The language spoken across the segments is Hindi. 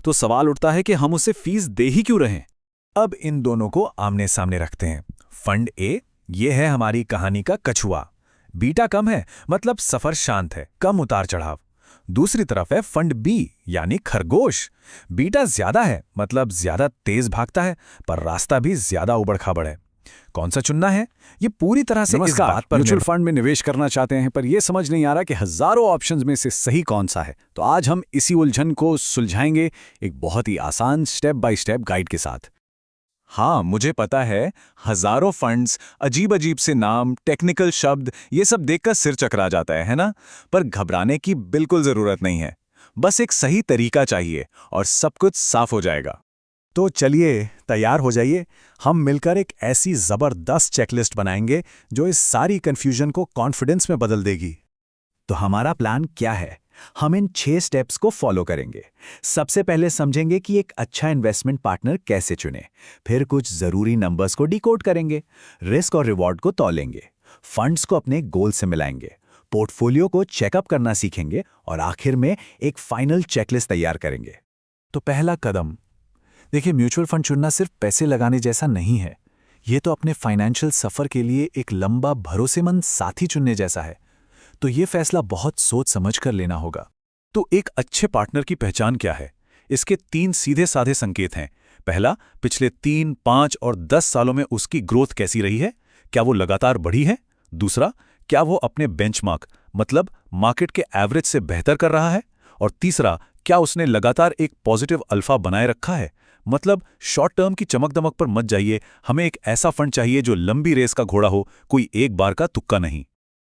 तो सवाल उठता है कि हम उसे फीस दे ही क्यों रहें। अब इन दोनों को आमने सामने रखते हैं। फंड ए, ये है हमारी कहानी का कछुआ। बीटा कम है, मतलब सफर शांत है, कम उतार चढ़ाव। दूसरी तरफ है फंड बी, यानी खरगोश। बीटा ज्यादा है, मतलब ज्यादा तेज भागता है, पर रास्ता भी ज्यादा उबड़-खाबड़ है। कौन सा चुनना है, ये पूरी तरह से इस बात पर म्यूचुअल फंड में निवेश करना चाहते हैं, पर यह समझ नहीं आ रहा कि हजारों ऑप्शंस में से सही कौन सा है। तो आज हम इसी उलझन को सुलझाएंगे एक बहुत ही आसान स्टेप बाय स्टेप गाइड के साथ। हाँ, मुझे पता है, हजारों फंड्स, अजीब अजीब से नाम, टेक्निकल शब्द, ये सब देखकर सिर चकरा जाता है ना? पर घबराने की बिल्कुल जरूरत नहीं है। बस एक सही तरीका चाहिए और सब कुछ साफ हो जाएगा। तो चलिए तैयार हो जाइए, हम मिलकर एक ऐसी जबरदस्त चेकलिस्ट बनाएंगे जो इस सारी कंफ्यूजन को कॉन्फिडेंस में बदल देगी। तो हमारा प्लान क्या है? हम इन 6 स्टेप्स को फॉलो करेंगे। सबसे पहले समझेंगे कि एक अच्छा इन्वेस्टमेंट पार्टनर कैसे चुनें। फिर कुछ जरूरी नंबर्स को डिकोड करेंगे, रिस्क और रिवॉर्ड को तौलेंगे, फंड्स को अपने गोल से मिलाएंगे, पोर्टफोलियो को चेकअप करना सीखेंगे और आखिर में एक फाइनल चेकलिस्ट तैयार करेंगे। तो पहला कदम, देखिए, म्यूचुअल फंड चुनना सिर्फ पैसे लगाने जैसा नहीं है। ये तो अपने फाइनेंशियल सफर के लिए एक लंबा भरोसेमंद साथी चुनने जैसा है। तो ये फैसला बहुत सोच समझ कर लेना होगा। तो एक अच्छे पार्टनर की पहचान क्या है? इसके 3 सीधे साधे संकेत हैं। पहला, पिछले 3, 5 और 10 सालों में उसकी ग्रोथ कैसी रही है? क्या वो लगातार बढ़ी है? दूसरा, क्या वो अपने बेंचमार्क मतलब मार्केट के एवरेज से बेहतर कर रहा है? और तीसरा, क्या उसने लगातार एक पॉजिटिव अल्फा बनाए रखा है? मतलब शॉर्ट टर्म की चमक दमक पर मत जाइए, हमें एक ऐसा फंड चाहिए जो लंबी रेस का घोड़ा हो, कोई एक बार का तुक्का नहीं।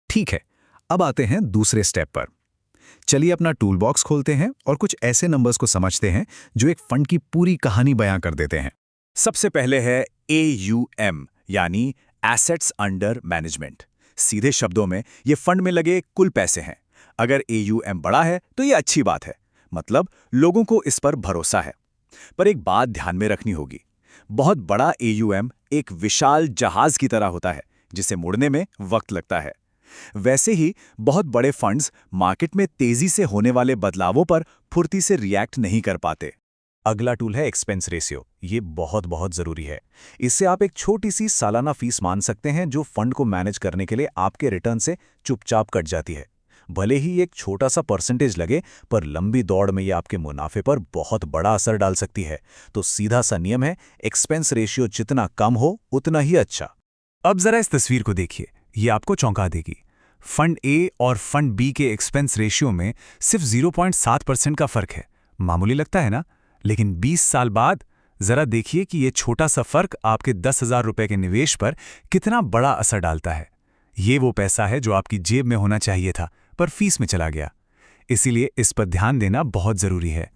ठीक है, अब आते हैं दूसरे स्टेप पर। चलिए अपना टूल बॉक्स खोलते हैं और कुछ ऐसे नंबर्स को समझते हैं जो एक फंड की पूरी कहानी बयां कर देते हैं। सबसे पहले है AUM, यानी एसेट्स अंडर मैनेजमेंट। सीधे शब्दों में ये फंड में लगे कुल पैसे हैं। अगर AUM बड़ा है तो ये अच्छी बात है, मतलब लोगों को इस पर भरोसा है। पर एक बात ध्यान में रखनी होगी, बहुत बड़ा AUM एक विशाल जहाज की तरह होता है जिसे मुड़ने में वक्त लगता है। वैसे ही बहुत बड़े फंड्स मार्केट में तेजी से होने वाले बदलावों पर फुर्ती से रिएक्ट नहीं कर पाते। अगला टूल है एक्सपेंस रेशियो। ये बहुत जरूरी है। इससे आप एक छोटी सी सालाना फीस मान सकते हैं जो फंड को मैनेज करने के लिए आपके रिटर्न से चुपचाप कट जाती है। भले ही एक छोटा सा परसेंटेज लगे, पर लंबी दौड़ में ये आपके मुनाफे पर बहुत बड़ा असर डाल सकती है। तो सीधा सा नियम है, एक्सपेंस रेशियो जितना कम हो उतना ही अच्छा। अब जरा इस तस्वीर को देखिए, ये आपको चौंका देगी। फंड ए और फंड बी के एक्सपेंस रेशियो में सिर्फ 0.7% का फर्क है। मामूली लगता है ना? लेकिन 20 साल बाद जरा देखिए कि ये छोटा सा फर्क आपके 10,000 रुपए के निवेश पर कितना बड़ा असर डालता है। ये वो पैसा है जो आपकी जेब में होना चाहिए था, पर फीस में चला गया। इसीलिए इस पर ध्यान देना बहुत जरूरी है।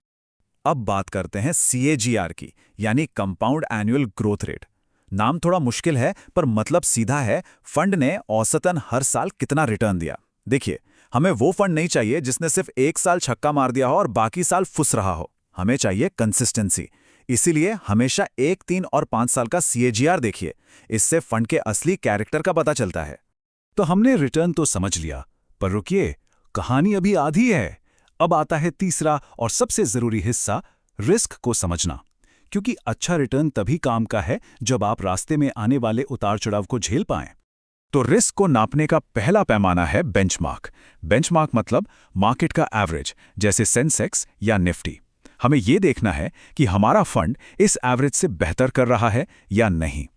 अब बात करते हैं CAGR की, यानी कंपाउंड एनुअल ग्रोथ रेट। नाम थोड़ा मुश्किल है, पर मतलब सीधा है, फंड ने औसतन हर साल कितना रिटर्न दिया। देखिए, हमें वो फंड नहीं चाहिए जिसने सिर्फ 1 साल छक्का मार दिया हो और बाकी साल फुस रहा हो। हमें चाहिए कंसिस्टेंसी। इसीलिए हमेशा 1, 3 और 5 साल का CAGR देखिए। इससे फंड के असली कैरेक्टर का पता चलता है। तो हमने रिटर्न तो समझ लिया, पर रुकिए, कहानी अभी आधी है। अब आता है तीसरा और सबसे जरूरी हिस्सा, रिस्क को समझना। क्योंकि अच्छा रिटर्न तभी काम का है जब आप रास्ते में आने वाले उतार चढ़ाव को झेल पाएं। तो रिस्क को नापने का पहला पैमाना है बेंचमार्क। बेंचमार्क मतलब मार्केट का एवरेज, जैसे सेंसेक्स या निफ्टी। हमें यह देखना है कि हमारा फंड इस एवरेज से बेहतर कर रहा है या नहीं।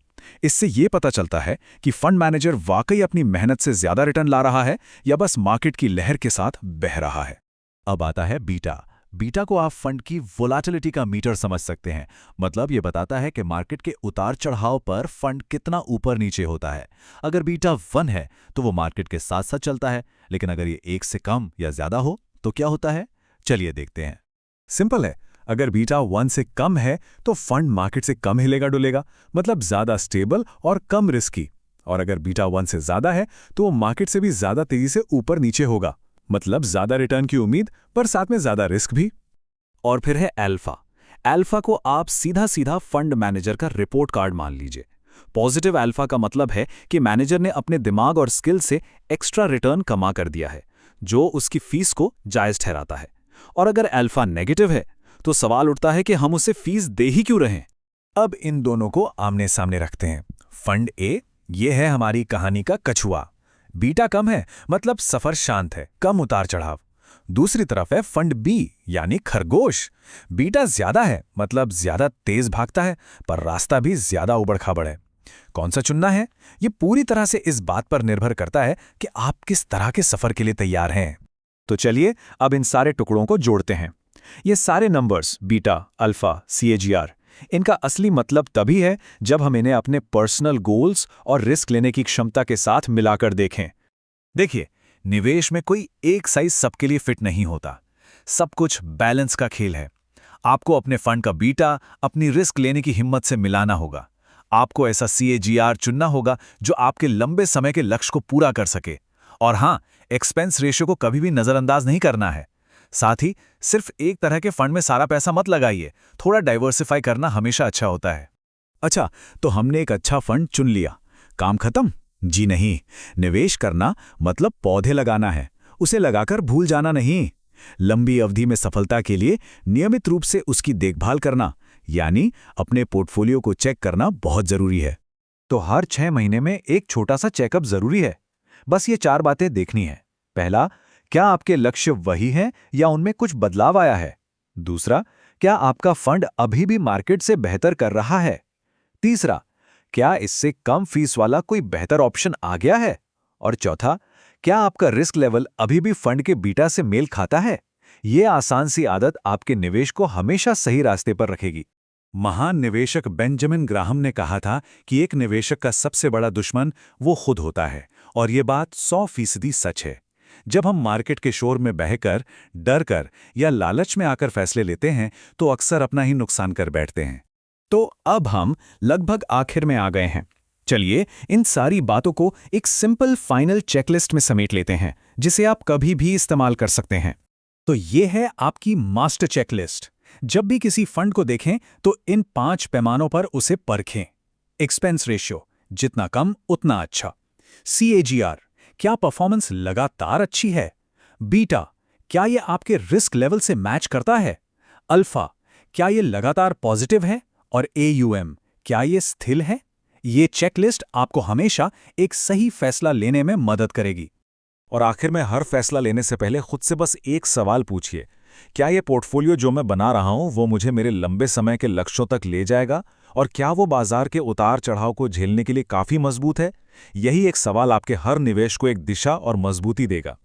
इससे यह पता चलता है कि फंड मैनेजर वाकई अपनी मेहनत से ज्यादा रिटर्न ला रहा है या बस मार्केट की लहर के साथ बह रहा है। अब आता है बीटा। बीटा को आप फंड की वोलेटिलिटी का मीटर समझ सकते हैं। मतलब ये बताता है कि मार्केट के उतार चढ़ाव पर फंड कितना ऊपर नीचे होता है। अगर बीटा 1 है तो वो मार्केट के साथ साथ चलता है, लेकिन अगर ये 1 से कम या ज्यादा हो तो क्या होता है? चलिए देखते हैं। सिंपल है, अगर बीटा 1 से कम है तो फंड मार्केट से कम हिलेगा डुलेगा, मतलब ज्यादा स्टेबल और कम रिस्की। और अगर बीटा 1 से ज्यादा है तो वो मार्केट से भी ज्यादा तेजी से ऊपर नीचे होगा, मतलब ज्यादा रिटर्न की उम्मीद पर साथ में ज्यादा रिस्क भी। और फिर है अल्फा। अल्फा को आप सीधा सीधा फंड मैनेजर का रिपोर्ट कार्ड मान लीजिए। पॉजिटिव अल्फा का मतलब है कि मैनेजर ने अपने दिमाग और स्किल से एक्स्ट्रा रिटर्न कमा कर दिया है, जो उसकी फीस को जायज ठहराता है। और अगर अल्फा नेगेटिव है तो सवाल उठता है कि हम उसे फीस दे ही क्यों रहें। अब इन दोनों को आमने सामने रखते हैं। फंड ए, ये है हमारी कहानी का कछुआ। बीटा कम है, मतलब सफर शांत है, कम उतार चढ़ाव। दूसरी तरफ है फंड बी, यानी खरगोश। बीटा ज्यादा है, मतलब ज्यादा तेज भागता है, पर रास्ता भी ज्यादा उबड़-खाबड़ है। कौन सा चुनना है, ये पूरी तरह से इस बात पर निर्भर करता है कि आप किस तरह के सफर के लिए तैयार हैं। तो चलिए अब इन सारे टुकड़ों को जोड़ते हैं। ये सारे नंबर्स बीटा, अल्फा, CAGR, इनका असली मतलब तभी है जब हम इन्हें अपने पर्सनल गोल्स और रिस्क लेने की क्षमता के साथ मिलाकर देखें। देखिए, निवेश में कोई एक साइज सबके लिए फिट नहीं होता। सब कुछ बैलेंस का खेल है। आपको अपने फंड का बीटा अपनी रिस्क लेने की हिम्मत से मिलाना होगा। आपको ऐसा CAGR चुनना होगा जो आपके लंबे समय के लक्ष्य को पूरा कर सके। और हां, एक्सपेंस रेशियो को कभी भी नजरअंदाज नहीं करना है। साथ ही सिर्फ एक तरह के फंड में सारा पैसा मत लगाइए, थोड़ा डाइवर्सिफाई करना हमेशा अच्छा होता है। अच्छा, तो हमने एक अच्छा फंड चुन लिया, काम खत्म? जी नहीं, निवेश करना मतलब पौधे लगाना है, उसे लगाकर भूल जाना नहीं। लंबी अवधि में सफलता के लिए नियमित रूप से उसकी देखभाल करना, यानी अपने पोर्टफोलियो को चेक करना बहुत जरूरी है। तो हर 6 महीने में एक छोटा सा चेकअप जरूरी है। बस ये 4 बातें देखनी है। पहला, क्या आपके लक्ष्य वही हैं या उनमें कुछ बदलाव आया है? दूसरा, क्या आपका फंड अभी भी मार्केट से बेहतर कर रहा है? तीसरा, क्या इससे कम फीस वाला कोई बेहतर ऑप्शन आ गया है? और चौथा, क्या आपका रिस्क लेवल अभी भी फंड के बीटा से मेल खाता है? ये आसान सी आदत आपके निवेश को हमेशा सही रास्ते पर रखेगी। महान निवेशक बेंजामिन ग्राहम ने कहा था कि एक निवेशक का सबसे बड़ा दुश्मन वो खुद होता है, और ये बात 100% सच है। जब हम मार्केट के शोर में बहकर, डरकर या लालच में आकर फैसले लेते हैं तो अक्सर अपना ही नुकसान कर बैठते हैं। तो अब हम लगभग आखिर में आ गए हैं। चलिए इन सारी बातों को एक सिंपल फाइनल चेकलिस्ट में समेट लेते हैं, जिसे आप कभी भी इस्तेमाल कर सकते हैं। तो ये है आपकी मास्टर चेकलिस्ट। जब भी किसी फंड को देखें तो इन 5 पैमानों पर उसे परखें। एक्सपेंस रेशियो, जितना कम उतना अच्छा। CAGR, क्या परफॉर्मेंस लगातार अच्छी है? बीटा, क्या ये आपके रिस्क लेवल से मैच करता है? अल्फा, क्या ये लगातार पॉजिटिव है? और AUM, क्या ये स्थिर है? ये चेकलिस्ट आपको हमेशा एक सही फैसला लेने में मदद करेगी। और आखिर में हर फैसला लेने से पहले खुद से बस एक सवाल पूछिए, क्या ये पोर्टफोलियो जो मैं बना रहा हूं वो मुझे मेरे लंबे समय के लक्ष्यों तक ले जाएगा? और क्या वो बाजार के उतार चढ़ाव को झेलने के लिए काफी मजबूत है? यही एक सवाल आपके हर निवेश को एक दिशा और मजबूती देगा।